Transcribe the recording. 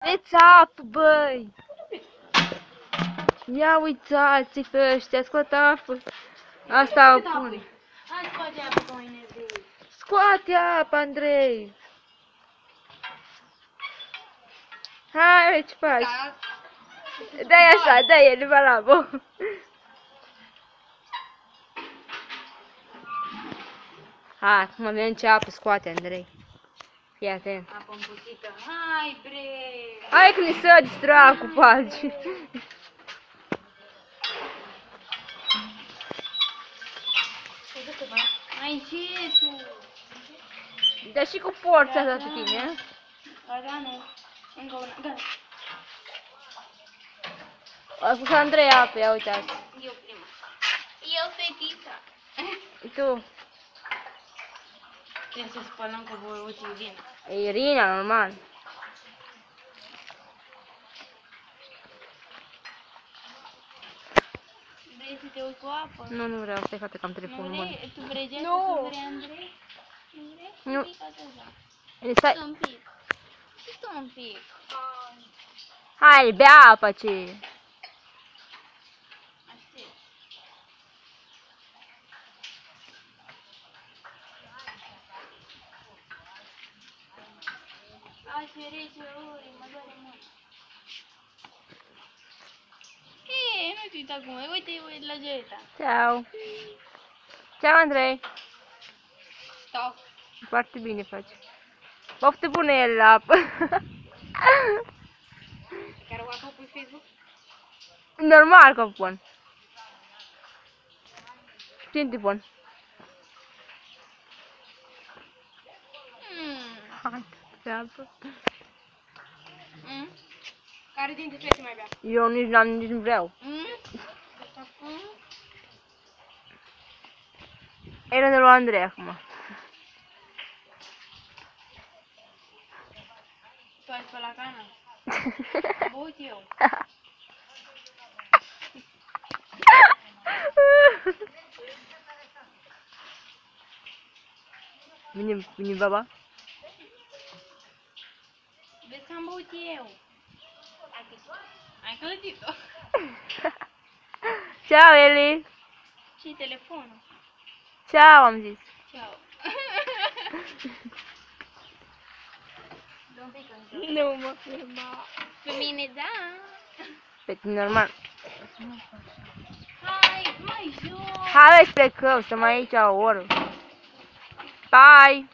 Vreți apă, băi! Ia uitați-i pe ăștia, scoate apă. Asta o pun. Hai, scoate apă cu mine, Andrei. Scoate apă, Andrei! Hai, ce faci? Dai așa, dai el, bravo! Hai, acum vedem ce apă scoate, Andrei. Fii atent. Apă împuțită. Hai, bre! Hai că ne sădi dracu pe alții. Mai încetul. Dar și cu porția asta pe tine, a? Gata, nu. Încă una, gata. A pus Andrei apă, ia uitați. Eu prima. Eu fetița. Tu. Trebuie să spălăm că voi uite Irina. E Irina, normal. Vrei să te uiți cu apă? Nu, nu vreau, stai frate că am Nu telefonul bun. vrei? Tu vrei gestul? Nu. Tu vrei, Andrei? Nu vrei? Nu. Un pic atâta. Stai. Stai un pic. Stai un pic. Hai, bea apă, ce? Aștept. Azi e rece ori, mă doare mâna. Hei, nu te uita acum, uite la Geta. Ceau. Ceau, Andrei. Stop. Foarte bine faci. Poftă bună el la apă. Care o apă pe Facebook? Normal că pun. Cine te pun? Hai, pe apă. Care dintre fete mai bea? Eu nici nu vreau. E rândul lui Andrei acum. Tu ai spălat cana? Am băut eu. Vine baba? Vezi că am băut eu. Ai clătit-o. Ceau, Eli. Și telefonul. Ceau, am zis. Ceau. Dă un pic în jos. Nu mă filma. Pe mine, da. Pe tine normal. Hai, mai jos. Hai, spre că stăm aici o oră. Bye!